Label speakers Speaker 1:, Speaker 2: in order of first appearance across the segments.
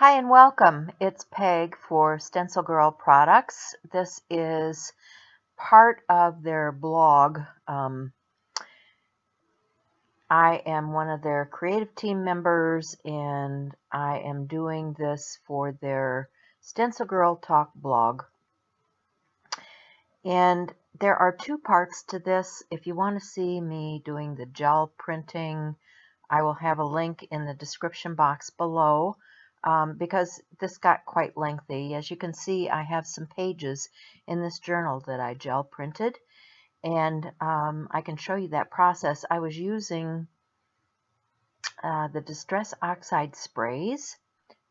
Speaker 1: Hi and welcome. It's Peg for StencilGirl Products. This is part of their blog. I am one of their creative team members and I am doing this for their StencilGirl Talk blog. And there are two parts to this. If you want to see me doing the gel printing, I will have a link in the description box below. Because this got quite lengthy. As you can see, I have some pages in this journal that I gel printed, and I can show you that process. I was using the Distress Oxide sprays,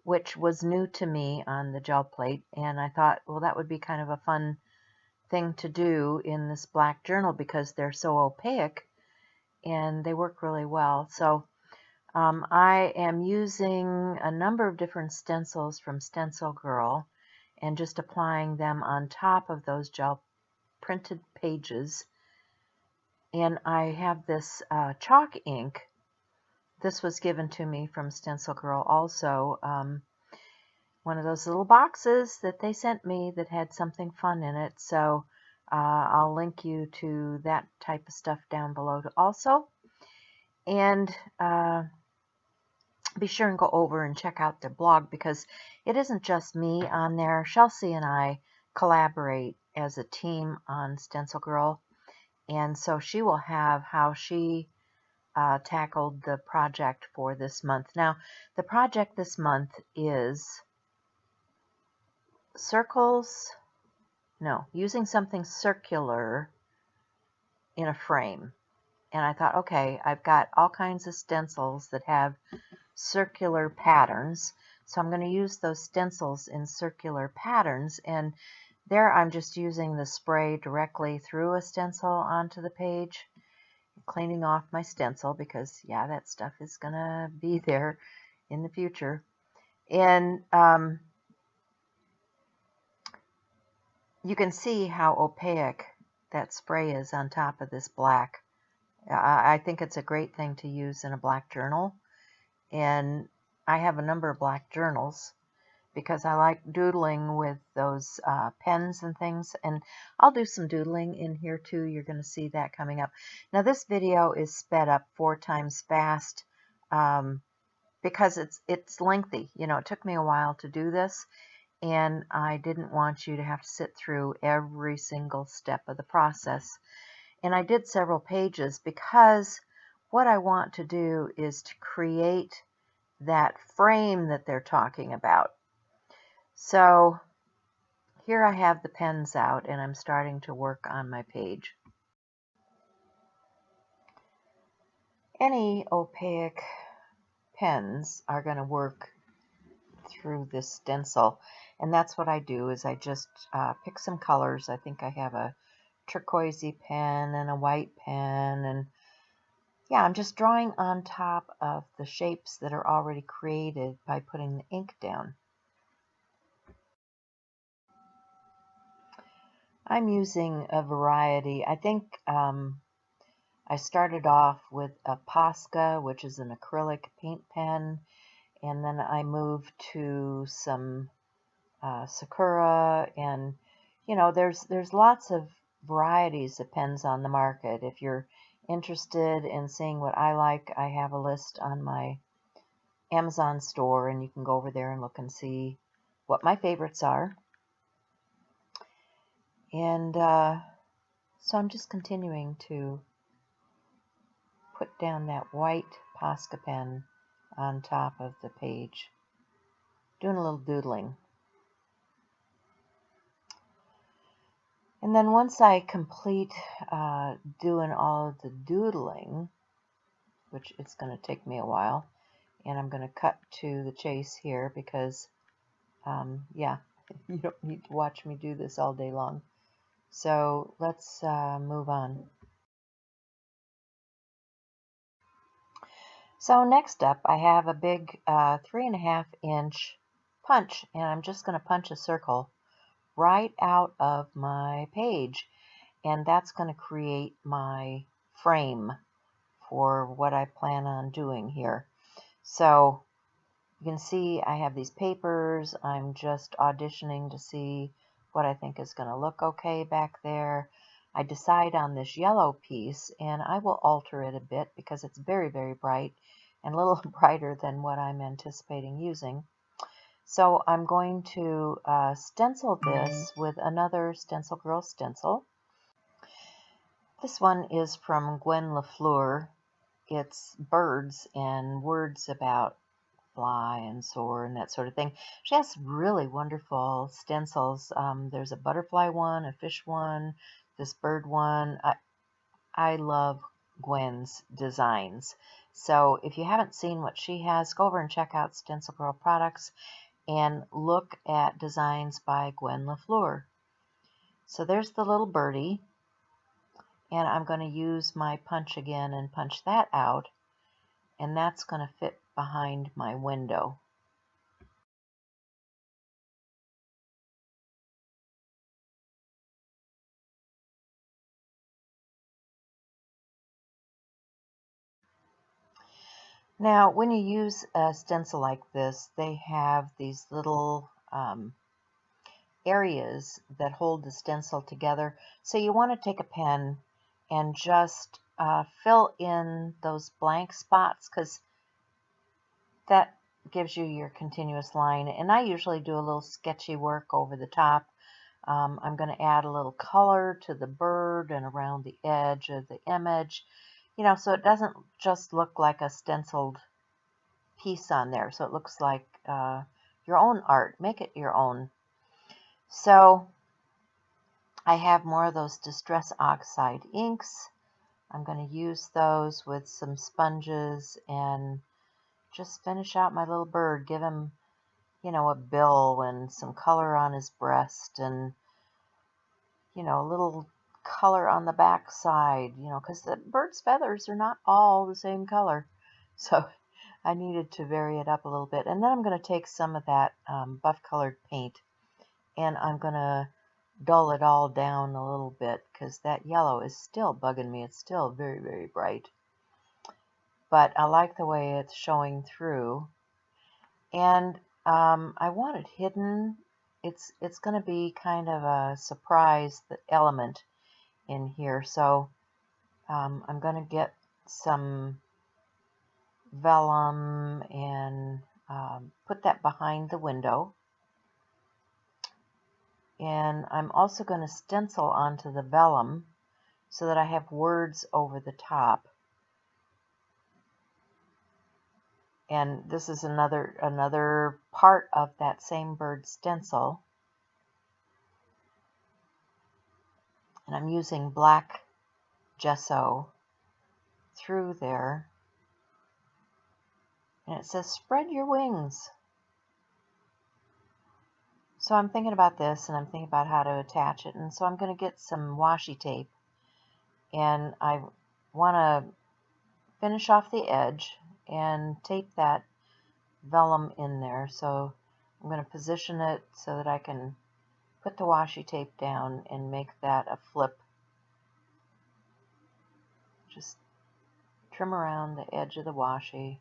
Speaker 1: which was new to me on the gel plate, and I thought, well, that would be kind of a fun thing to do in this black journal because they're so opaque and they work really well. So I am using a number of different stencils from StencilGirl and just applying them on top of those gel printed pages. And I have this chalk ink. This was given to me from StencilGirl also. One of those little boxes that they sent me that had something fun in it. So I'll link you to that type of stuff down below also. And be sure and go over and check out their blog because it isn't just me on there. Shel and I collaborate as a team on StencilGirl, and so she will have how she tackled the project for this month. Now, the project this month is using something circular in a frame. And I thought, okay, I've got all kinds of stencils that have circular patterns, so I'm going to use those stencils in circular patterns, and there I'm just using the spray directly through a stencil onto the page, cleaning off my stencil because yeah, that stuff is going to be there in the future. And you can see how opaque that spray is on top of this black. I think it's a great thing to use in a black journal, and I have a number of black journals because I like doodling with those pens and things, and I'll do some doodling in here too. You're going to see that coming up. Now this video is sped up 4 times fast because it's lengthy. You know, it took me a while to do this, and I didn't want you to have to sit through every single step of the process. And I did several pages because what I want to do is to create that frame that they're talking about. So here I have the pens out and I'm starting to work on my page. Any opaque pens are going to work through this stencil, and that's what I do is I just pick some colors. I think I have a turquoisey pen and a white pen, and yeah, I'm just drawing on top of the shapes that are already created by putting the ink down. I'm using a variety. I think I started off with a Posca, which is an acrylic paint pen, and then I moved to some Sakura, and you know, there's lots of varieties of pens on the market. If you're interested in seeing what I like, I have a list on my Amazon store, and you can go over there and look and see what my favorites are. And so I'm just continuing to put down that white Posca pen on top of the page, doing a little doodling. And then once I complete doing all of the doodling, which it's going to take me a while, and I'm going to cut to the chase here because, yeah, you don't need to watch me do this all day long. So let's move on. So next up, I have a big 3.5 inch punch, and I'm just going to punch a circle right out of my page, and that's going to create my frame for what I plan on doing here. So You can see I have these papers. I'm just auditioning to see what I think is going to look okay back there. I decide on this yellow piece, and I will alter it a bit because it's very, very bright and a little brighter than what I'm anticipating using. So I'm going to stencil this with another StencilGirl stencil. This one is from Gwen Lafleur. It's birds and words about fly and soar and that sort of thing. She has really wonderful stencils. There's a butterfly one, a fish one, this bird one. I love Gwen's designs. So if you haven't seen what she has, go over and check out StencilGirl Products and look at designs by Gwen Lafleur. So there's the little birdie, and I'm going to use my punch again and punch that out, and that's going to fit behind my window. Now, when you use a stencil like this, they have these little areas that hold the stencil together. So you want to take a pen and just fill in those blank spots, because that gives you your continuous line. And I usually do a little sketchy work over the top. I'm going to add a little color to the bird and around the edge of the image, you know, so it doesn't just look like a stenciled piece on there. So it looks like your own art. Make it your own. So I have more of those Distress Oxide inks. I'm going to use those with some sponges and just finish out my little bird. Give him, you know, a bill and some color on his breast and, you know, a little color on the back side, you know, because the bird's feathers are not all the same color. So I needed to vary it up a little bit. And then I'm going to take some of that buff colored paint and I'm going to dull it all down a little bit because that yellow is still bugging me. It's still very, very bright. But I like the way it's showing through. And I want it hidden. It's going to be kind of a surprise element in here. So I'm going to get some vellum and put that behind the window. And I'm also going to stencil onto the vellum so that I have words over the top. And this is another part of that same bird stencil. And I'm using black gesso through there. And it says, spread your wings. So I'm thinking about this, and I'm thinking about how to attach it. And so I'm going to get some washi tape. And I want to finish off the edge and tape that vellum in there. So I'm going to position it so that I can put the washi tape down and make that a flip. Just trim around the edge of the washi.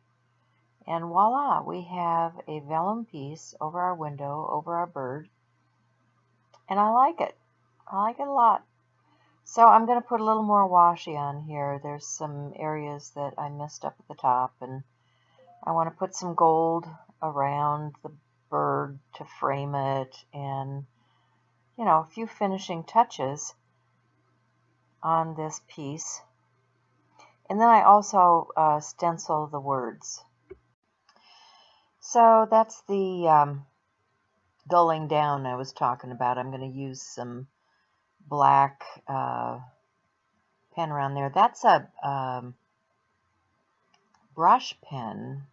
Speaker 1: And voila, we have a vellum piece over our window, over our bird. And I like it. I like it a lot. So I'm going to put a little more washi on here. There's some areas that I messed up at the top, and I want to put some gold around the bird to frame it, and, you know, a few finishing touches on this piece. And then I also stencil the words. So that's the dulling down I was talking about. I'm going to use some black pen around there. That's a brush pen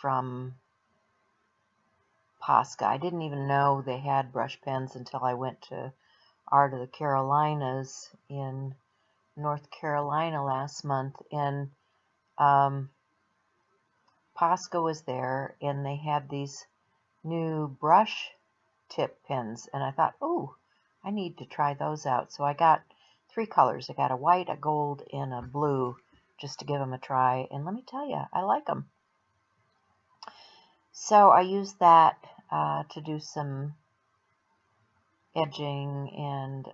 Speaker 1: from Posca. I didn't even know they had brush pens until I went to Art of the Carolinas in North Carolina last month, and Posca was there, and they had these new brush tip pens, and I thought, oh, I need to try those out. So I got 3 colors. I got a white, a gold, and a blue just to give them a try, and let me tell you, I like them. So I used that to do some edging, and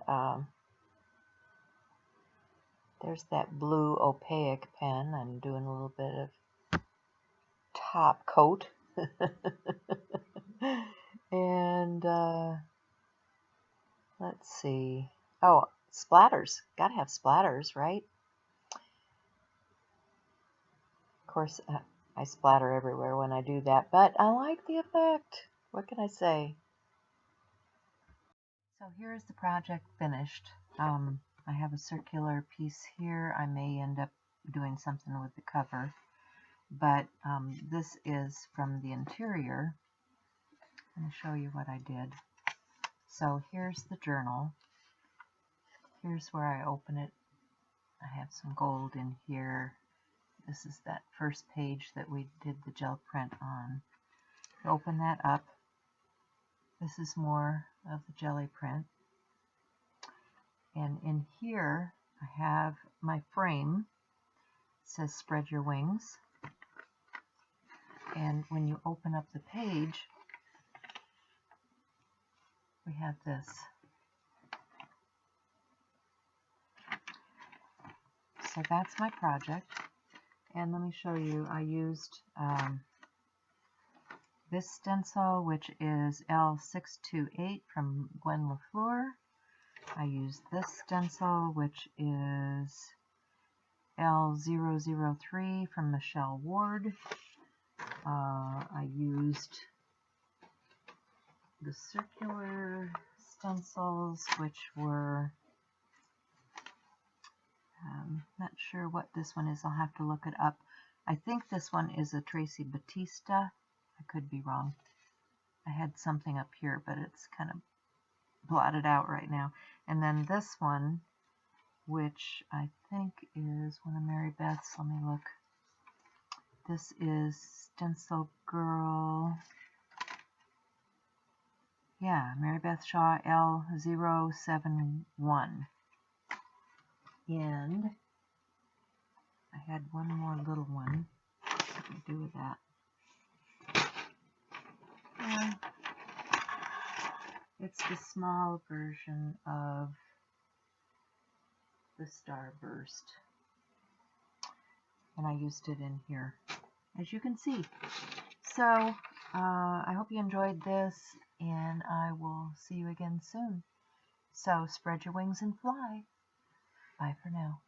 Speaker 1: there's that blue opaque pen. I'm doing a little bit of top coat. And let's see. Oh, splatters. Gotta have splatters, right? Of course, I splatter everywhere when I do that, but I like the effect. What can I say? So here's the project finished. I have a circular piece here. I may end up doing something with the cover, but this is from the interior. I'm going to show you what I did. So here's the journal. Here's where I open it. I have some gold in here. This is that first page that we did the gel print on. Open that up. This is more of the jelly print. And in here, I have my frame. It says spread your wings. And when you open up the page, we have this. So that's my project. And let me show you, I used this stencil, which is L628 from Gwen Lafleur. I used this stencil, which is L003 from Michelle Ward. I used the circular stencils, which were, not sure what this one is. I'll have to look it up. I think this one is a Tracy Bautista. I could be wrong. I had something up here, but it's kind of blotted out right now. And then this one, which I think is one of Mary Beth's. Let me look. This is StencilGirl. Yeah, Mary Beth Shaw L071. And I had one more little one. What do I do with that? It's the small version of the Starburst. And I used it in here, as you can see. So, I hope you enjoyed this, and I will see you again soon. So, spread your wings and fly. Bye for now.